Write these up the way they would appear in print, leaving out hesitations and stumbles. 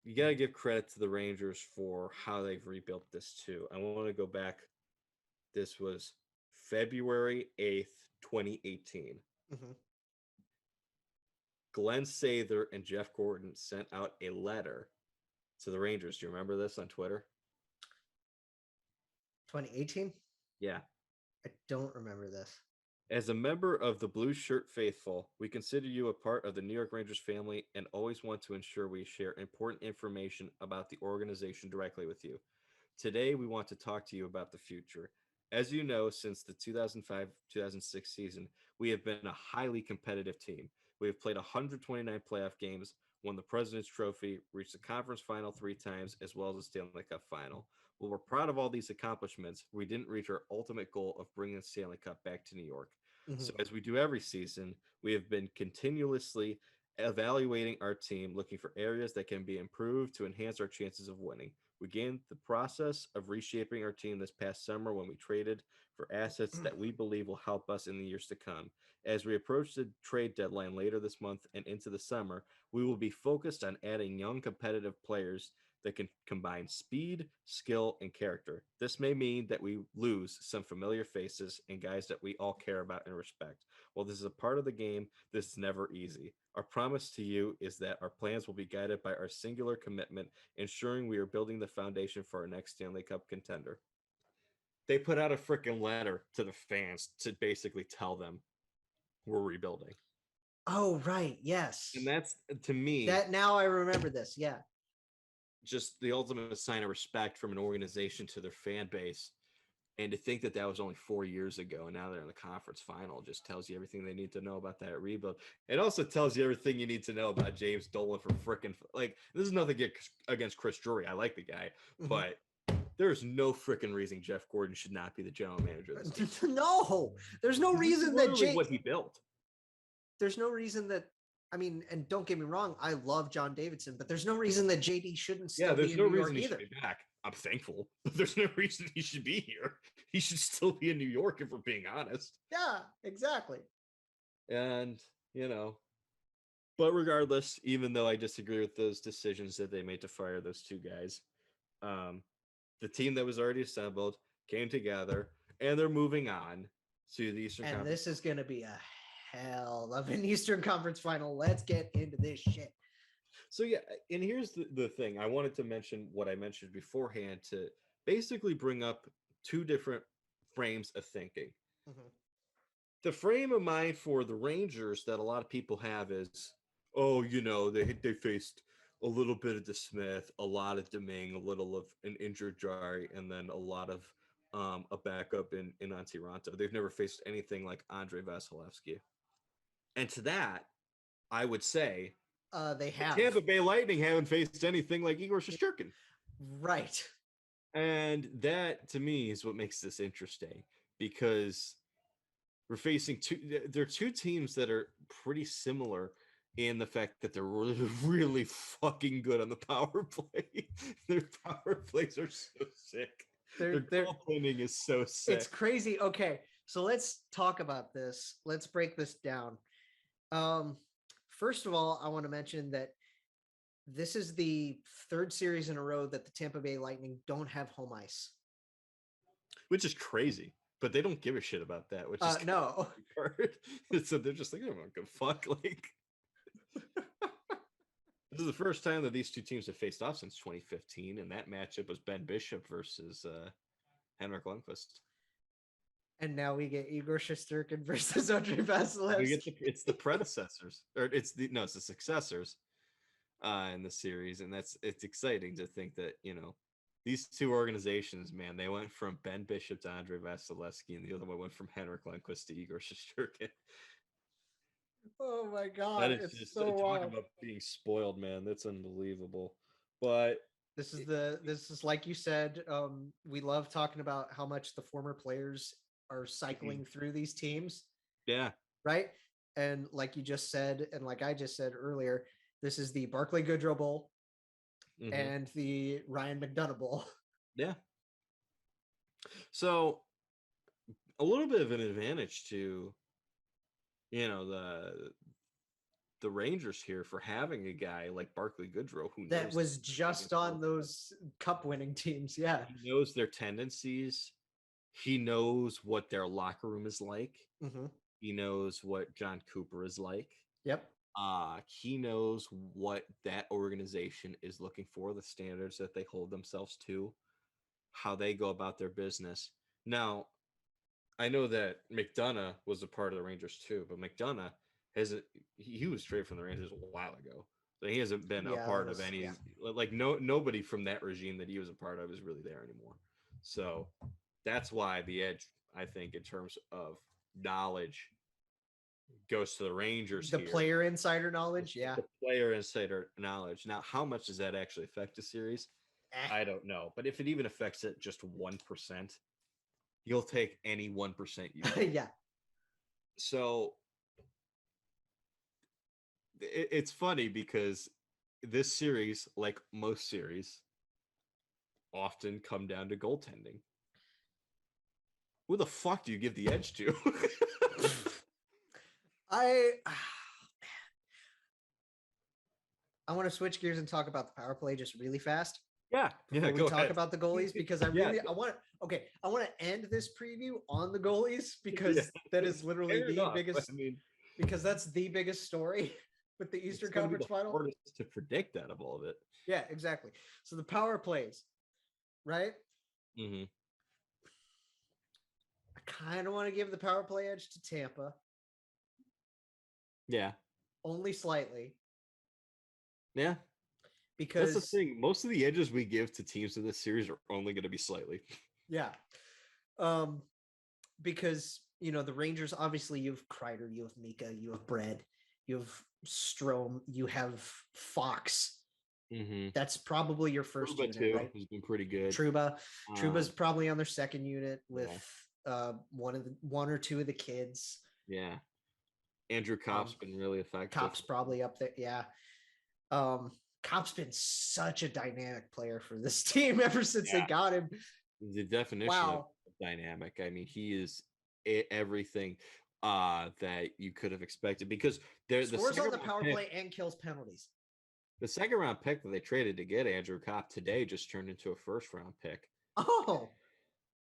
you got to give credit to the Rangers for how they've rebuilt this too. I want to go back. This was February 8th, 2018. Mm-hmm. Glenn Sather and Jeff Gordon sent out a letter to the Rangers. Do you remember this on Twitter? 2018? Yeah. I don't remember this. As a member of the Blue Shirt Faithful, we consider you a part of the New York Rangers family and always want to ensure we share important information about the organization directly with you. Today, we want to talk to you about the future. As you know, since the 2005-2006 season, we have been a highly competitive team. We have played 129 playoff games, won the President's Trophy, reached the conference final 3 times, as well as the Stanley Cup final. While we're proud of all these accomplishments, we didn't reach our ultimate goal of bringing the Stanley Cup back to New York. So, Mm-hmm. as we do every season, we have been continuously evaluating our team, looking for areas that can be improved to enhance our chances of winning. We began the process of reshaping our team this past summer when we traded for assets that we believe will help us in the years to come. As we approach the trade deadline later this month and into the summer, we will be focused on adding young competitive players that can combine speed, skill, and character. This may mean that we lose some familiar faces and guys that we all care about and respect. While this is a part of the game, this is never easy. Our promise to you is that our plans will be guided by our singular commitment, ensuring we are building the foundation for our next Stanley Cup contender. They put out a freaking letter to the fans to basically tell them we're rebuilding. Oh, right. Yes. And that's, to me, That now I remember this. Yeah. just the ultimate sign of respect from an organization to their fan base. And to think that that was only 4 years ago, and now they're in the conference final, just tells you everything they need to know about that rebuild. It also tells you everything you need to know about James Dolan for freaking, like, this is nothing against Chris Drury. I like the guy, Mm-hmm. but there's no freaking reason Jeff Gordon should not be the general manager of this team. No, there's no reason that what he built. There's no reason that, I mean, and don't get me wrong, I love John Davidson, but there's no reason that JD shouldn't still be in New York either. Should be back. I'm thankful, but there's no reason he should be here. He should still be in New York, if we're being honest. Yeah, exactly. And, but regardless, even though I disagree with those decisions that they made to fire those two guys, the team that was already assembled came together, and they're moving on to the Eastern Conference. And this is going to be a hell of an Eastern Conference final. Let's get into this shit. So, yeah, and here's the thing. I wanted to mention what I mentioned beforehand to basically bring up two different frames of thinking. Mm-hmm. The frame of mind for the Rangers that a lot of people have is, oh, they faced a little bit of DeSmith, a lot of Domingue, a little of an injured Jari, and then a lot of a backup in Antiranto. They've never faced anything like Andrei Vasilevskiy. And to that, I would say they have. The Tampa Bay Lightning haven't faced anything like Igor Shesterkin. Right. And that, to me, is what makes this interesting, because we're facing they're two teams that are pretty similar in the fact that they're really, really fucking good on the power play. Their power plays are so sick. Their goaltending is so sick. It's crazy. Okay, so let's talk about this. Let's break this down. First of all, I want to mention that this is the third series in a row that the Tampa Bay Lightning don't have home ice. Which is crazy. But they don't give a shit about that, which is no. So they're just like, I don't give a fuck. Like, this is the first time that these two teams have faced off since 2015, and that matchup was Ben Bishop versus Henrik Lundqvist. And now we get Igor Shesterkin versus Andrei Vasilevskiy. It's the predecessors, or it's the successors in the series, and it's exciting to think that these two organizations, man, they went from Ben Bishop to Andrei Vasilevskiy, and the other one went from Henrik Lundqvist to Igor Shesterkin. Oh my god, it's just so talk about being spoiled, man. That's unbelievable. But this is like you said, we love talking about how much the former players are cycling through these teams. Yeah. Right? And like you just said, and like I just said earlier, this is the Barclay Goodrow Bowl and the Ryan McDonough Bowl. Yeah. So a little bit of an advantage to, the Rangers here for having a guy like Barclay Goodrow who that knows was just on those cup winning teams. Yeah. he knows their tendencies. He knows what their locker room is like. Mm-hmm. He knows what John Cooper is like. Yep. He knows what that organization is looking for, the standards that they hold themselves to, how they go about their business. Now, I know that McDonough was a part of the Rangers too, but McDonough hasn't. He was traded from the Rangers a while ago, so he hasn't been a part of any. Yeah. Like nobody from that regime that he was a part of is really there anymore. So that's why the edge, I think, in terms of knowledge, goes to the Rangers. The player insider knowledge, yeah. The player insider knowledge. Now, how much does that actually affect the series? I don't know, but if it even affects it just 1%. You'll take any 1% you get. Yeah. So it's funny because this series, like most series, often come down to goaltending. Who the fuck do you give the edge to? I want to switch gears and talk about the power play just really fast. Yeah. Before we talk about the goalies, because I want to end this preview on the goalies because that is literally the biggest. Because that's the biggest story with the Eastern Conference Final. Hardest to predict that of all of it. Yeah, exactly. So the power plays, right? Mm-hmm. I kind of want to give the power play edge to Tampa. Yeah. Only slightly. Yeah. Because that's the thing. Most of the edges we give to teams in this series are only going to be slightly. Yeah. Because, the Rangers, obviously you have Kreider, you have Mika, you have Bread, you have Strome, you have Fox. Mm-hmm. That's probably your first Trouba unit, too, right? Has been pretty good. Truba's probably on their second unit with one or two of the kids. Yeah. Andrew Kopp's been really effective. Kopp's probably up there. Yeah. Kopp's been such a dynamic player for this team ever since they got him. The definition of dynamic. I mean, he is everything that you could have expected because scores on the power play and kills penalties. The second round pick that they traded to get Andrew Kopp today just turned into a first round pick. Oh.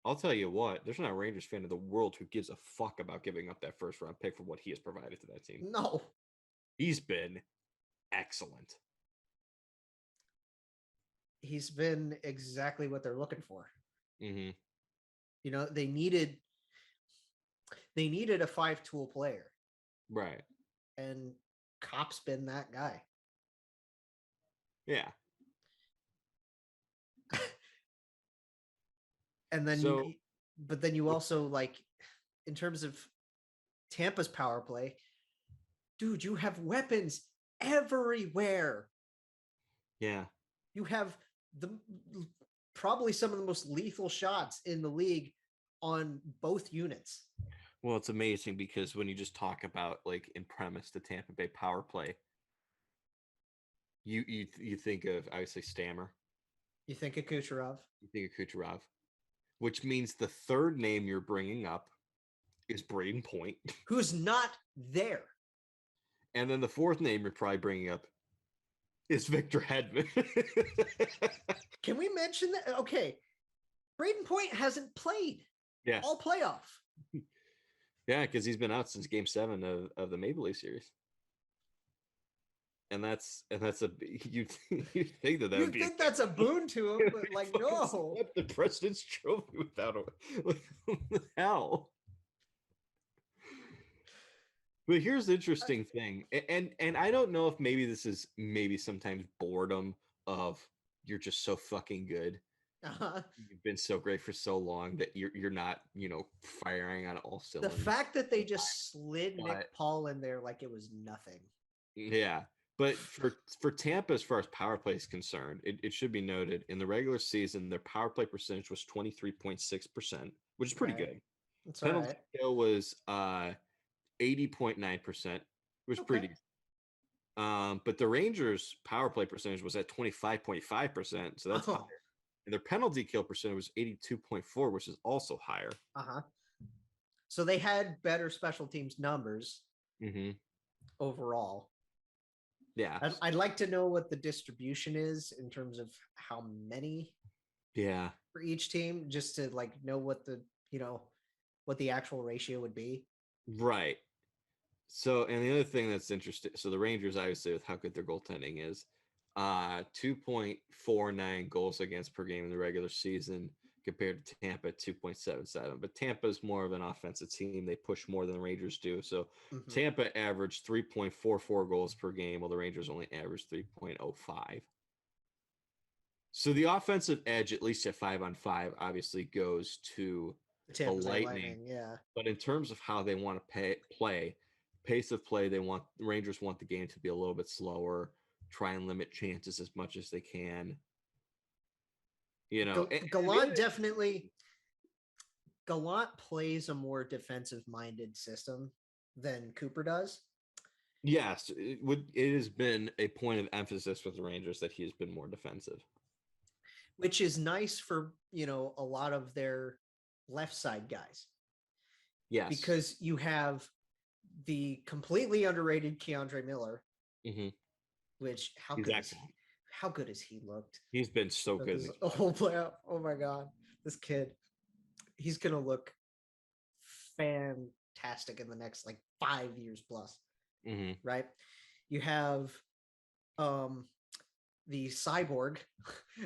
I'll tell you what, there's not a Rangers fan in the world who gives a fuck about giving up that first round pick for what he has provided to that team. No. He's been excellent. He's been exactly what they're looking for. Mm-hmm. They needed a 5-tool player. Right. And Kopp's been that guy. Yeah. And then you also, like, in terms of Tampa's power play, dude, you have weapons everywhere. Yeah. You have probably some of the most lethal shots in the league on both units. Well, it's amazing because when you just talk about, like, in premise, the Tampa Bay power play, you think of, obviously, Stammer. You think of Kucherov. Which means the third name you're bringing up is Braden Point. Who's not there. And then the fourth name you're probably bringing up is Victor Hedman. Can we mention that? Okay. Braden Point hasn't played all playoff. Yeah, because he's been out since Game 7 of the Maple Leaf series. And that's you think that would be that's a boon to him, but like no, the President's Trophy without hell. But here's the interesting thing, and I don't know if maybe this is sometimes boredom of you're just so fucking good. Uh-huh. You've been so great for so long that you're not firing on all cylinders. The fact that they just slid Nick Paul in there like it was nothing. Yeah. But for Tampa, as far as power play is concerned, it should be noted in the regular season, their power play percentage was 23.6%, which is pretty good. That's penalty kill was 80.9%, which is pretty good. But the Rangers' power play percentage was at 25.5%, so that's higher. And their penalty kill percentage was 82.4%, which is also higher. So they had better special teams numbers overall. Yeah. I'd like to know what the distribution is in terms of how many. Yeah. For each team, just to like know what the what the actual ratio would be. Right. So, and the other thing that's interesting, so the Rangers, obviously, with how good their goaltending is, 2.49 goals against per game in the regular season compared to Tampa at 2.77. But Tampa's more of an offensive team. They push more than the Rangers do. So Tampa averaged 3.44 goals per game, while the Rangers only averaged 3.05. So the offensive edge, at least at 5-on-5, obviously goes to the Lightning. Yeah. But in terms of how they want to play, pace of play, the Rangers want the game to be a little bit slower, try and limit chances as much as they can. Gallant definitely. Gallant plays a more defensive-minded system than Cooper does. Yes, it has been a point of emphasis with the Rangers that he has been more defensive, which is nice for a lot of their left side guys. Yes, because you have the completely underrated Keandre Miller, which how good has he looked? He's been so good. The whole playoff. Oh my God, this kid, he's gonna look fantastic in the next like 5 years plus. Right? You have the cyborg,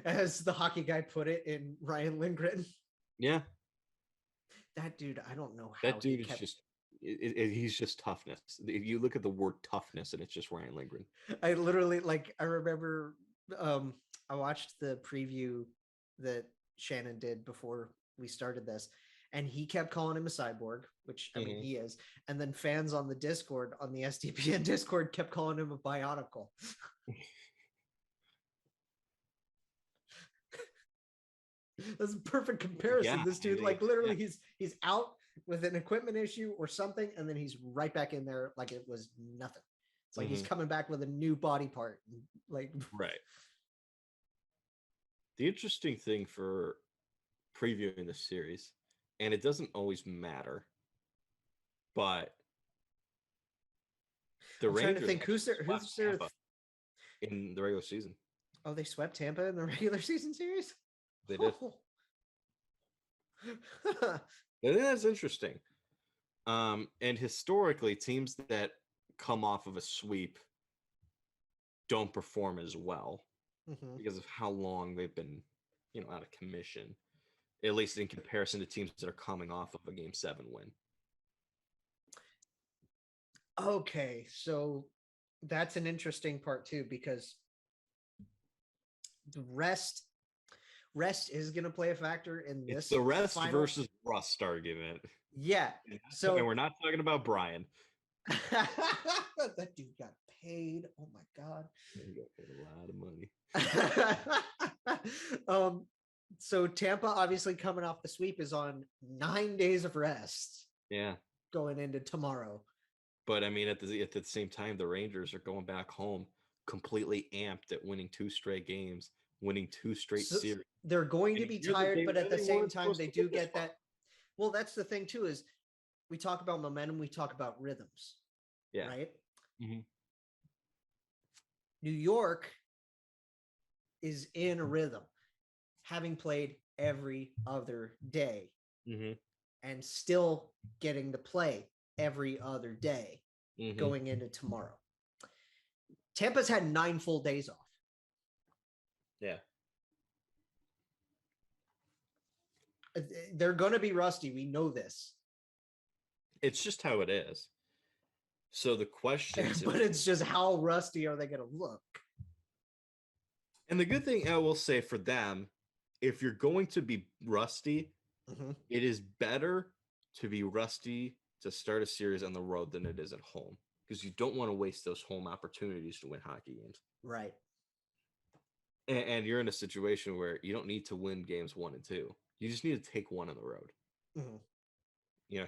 as the hockey guy put it, in Ryan Lindgren. Yeah. That dude, I don't know how that dude is just he's just toughness. If you look at the word toughness, and it's just Ryan Lindgren. I literally I remember I watched the preview that Shannon did before we started this, and he kept calling him a cyborg, which I mean he is, and then fans on the Discord, on the SDPN Discord, kept calling him a bionicle. That's a perfect comparison. This dude, like literally, he's out with an equipment issue or something, and then he's right back in there like it was nothing. It's like he's coming back with a new body part. Like right. The interesting thing for previewing the series, and it doesn't always matter, but I'm trying to think who's their in the regular season. Oh, they swept Tampa in the regular season series? They did. I think that's interesting. And historically, teams that come off of a sweep don't perform as well because of how long they've been, out of commission, at least in comparison to teams that are coming off of a Game 7 win. Okay, so that's an interesting part too, because the rest is going to play a factor in this. It's the rest versus rust argument. Yeah. So and we're not talking about Brian. That dude got paid. Oh my God. He got paid a lot of money. So Tampa, obviously coming off the sweep, is on 9 days of rest. Yeah. Going into tomorrow. But I mean, at the same time, the Rangers are going back home completely amped at winning 2 straight games, winning 2 straight series. They're going to be tired, but at the same time, they do get that. Well, that's the thing too, is we talk about momentum, we talk about rhythms. Yeah. Right? New York is in a rhythm, having played every other day and still getting to play every other day going into tomorrow. Tampa's had 9 full days off. Yeah. They're going to be rusty. We know this. It's just how it is. So the question is... But it's just how rusty are they going to look? And the good thing I will say for them, if you're going to be rusty, it is better to be rusty to start a series on the road than it is at home, because you don't want to waste those home opportunities to win hockey games. Right. And you're in a situation where you don't need to win games 1 and 2. You just need to take 1 on the road.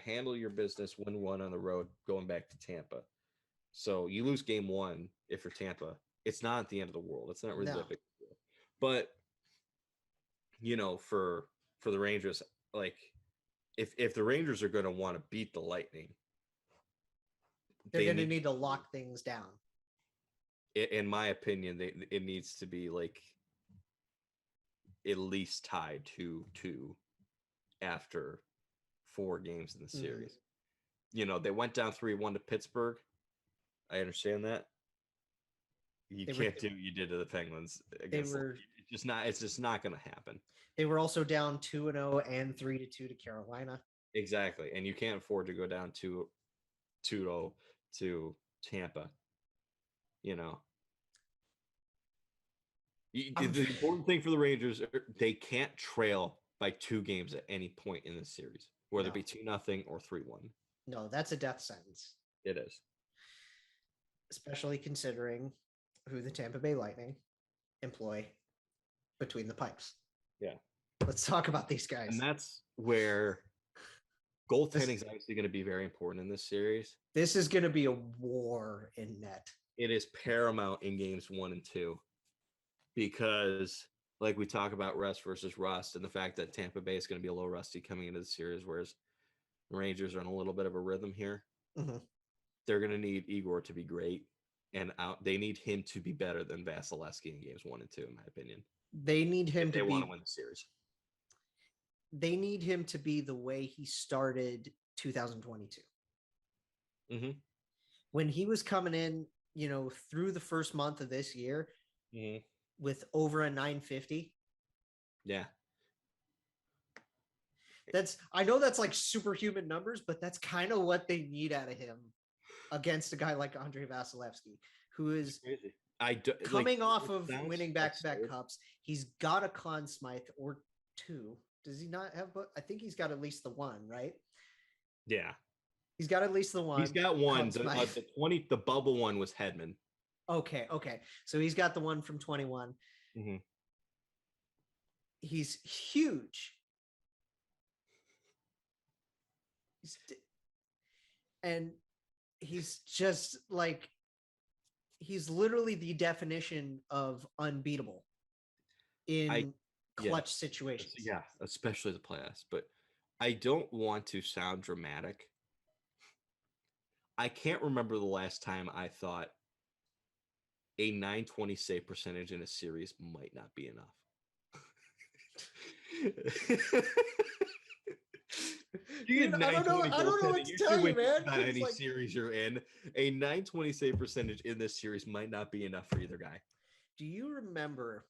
Handle your business, win 1 on the road, going back to Tampa. So you lose game 1 if you're Tampa. It's not the end of the world. It's not really that big deal. But, for the Rangers, like, if the Rangers are going to want to beat the Lightning, they're going to need to lock things down. in my opinion, it needs to be like at least tied 2-2 after 4 games in the series. They went down 3-1 to Pittsburgh. I understand that. You can't do what you did to the Penguins against. It's just not going to happen. They were also down 2-0 and 3-2 to Carolina. Exactly, and you can't afford to go down 2-0 to Tampa. The important thing for the Rangers, they can't trail by 2 games at any point in the series, whether it be 2-0 or 3-1. No, that's a death sentence. It is. Especially considering who the Tampa Bay Lightning employ between the pipes. Yeah. Let's talk about these guys. And that's where goaltending is obviously going to be very important in this series. This is going to be a war in net. It is paramount in games 1 and 2 because, like we talk about rust versus rust, and the fact that Tampa Bay is going to be a little rusty coming into the series, whereas the Rangers are in a little bit of a rhythm here. Mm-hmm. They're going to need Igor to be great, and they need him to be better than Vasilevskiy in games 1 and 2, in my opinion. They need him to want to win the series. They need him to be the way he started 2022. Mm-hmm. When he was coming in, through the first month of this year with over a 950. Yeah. I know that's like superhuman numbers, but that's kind of what they need out of him against a guy like Andrei Vasilevskiy, who is coming off of winning back-to-back cups. He's got a Conn Smythe or 2. Does he not have? I think he's got at least the 1, right? Yeah. He's got at least the 1. He's got 1. The bubble one was Hedman. Okay. So he's got the 1 from 21. Mm-hmm. He's huge. And he's just like, he's literally the definition of unbeatable in clutch situations. Yeah, especially the playoffs. But I don't want to sound dramatic. I can't remember the last time I thought a 920 save percentage in a series might not be enough. I don't know what to tell you, man. Not any series you're in, a 920 save percentage in this series might not be enough for either guy. Do you remember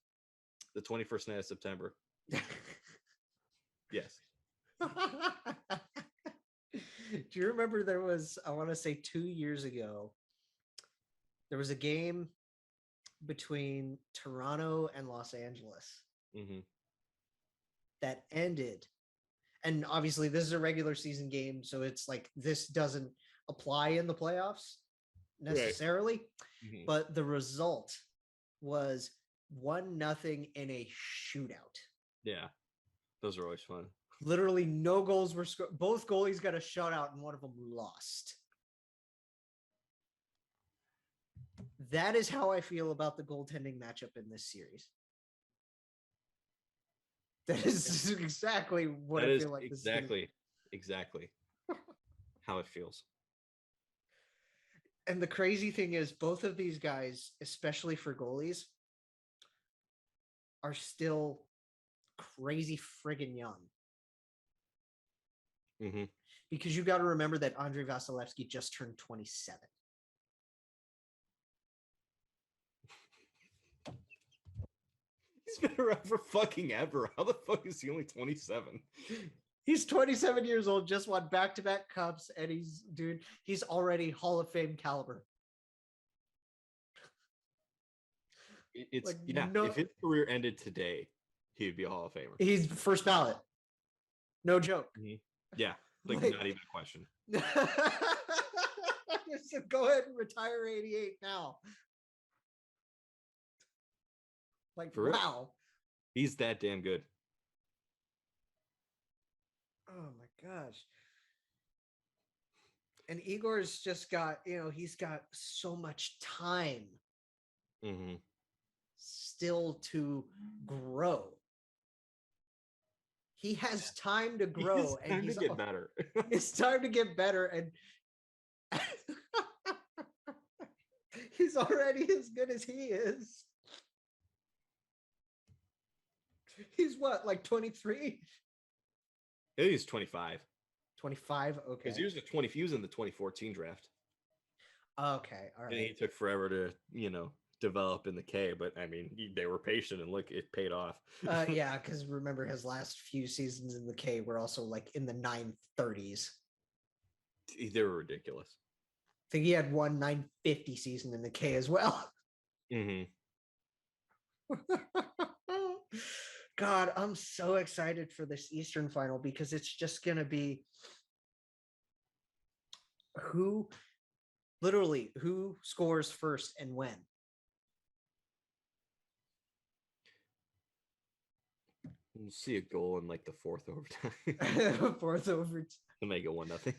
the 21st night of September? Yes. Do you remember there was, I want to say 2 years ago, there was a game between Toronto and Los Angeles that ended. And obviously this is a regular season game, so it's like this doesn't apply in the playoffs necessarily. Right. But the result was 1-0 in a shootout. Yeah. Those are always fun. Literally no goals were scored. Both goalies got a shutout and one of them lost. That is how I feel about the goaltending matchup in this series. That is exactly what I feel like. Exactly how it feels. And the crazy thing is, both of these guys, especially for goalies, are still crazy friggin' young. Because you got to remember that Andrei Vasilevskiy just turned 27. He's been around for fucking ever. How the fuck is he only 27? He's 27 years old, just won back-to-back cups, and he's already Hall of Fame caliber. If his career ended today, he would be a Hall of Famer. He's first ballot. No joke. Yeah, not even a question. Just go ahead and retire 88 now. Wow. He's that damn good. Oh my gosh. And Igor's just got, he's got so much time still to grow. He has time to grow and he's get better. It's time to get better. And He's already as good as he is. He's what, like 23? He's 25. 25? Okay. Because he was in the 2014 draft. Okay, all right. And he took forever to, develop in the K, but I mean, they were patient and look, it paid off. Yeah, because remember his last few seasons in the K were also like in the 930s. They were ridiculous. I think he had one 950 season in the K as well. Mm-hmm. God, I'm so excited for this Eastern final because it's just going to be who scores first and when. We'll see a goal in like the fourth overtime. Fourth overtime. To make it 1-0.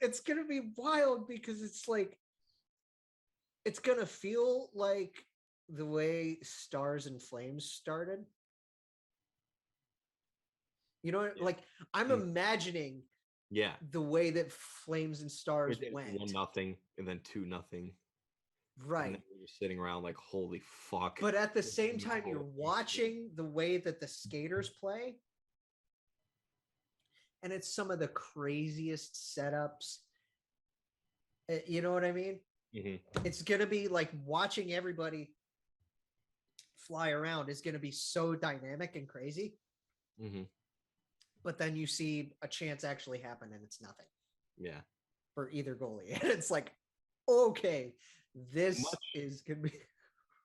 It's going to be wild because it's like, it's going to feel like the way Stars and Flames started. You know, like I'm imagining the way that Flames and Stars went. 1-0 and then 2-0. Right. And then you're sitting around like, holy fuck. But at the same time, you're watching the way that the skaters play. And it's some of the craziest setups. You know what I mean? Mm-hmm. It's going to be like watching everybody fly around is going to be so dynamic and crazy. Mm-hmm. But then you see a chance actually happen and it's nothing. Yeah. For either goalie. And it's like, okay, this is going to be.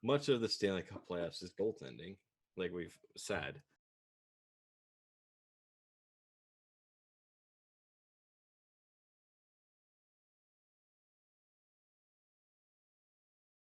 Much of the Stanley Cup playoffs is goaltending, like we've said.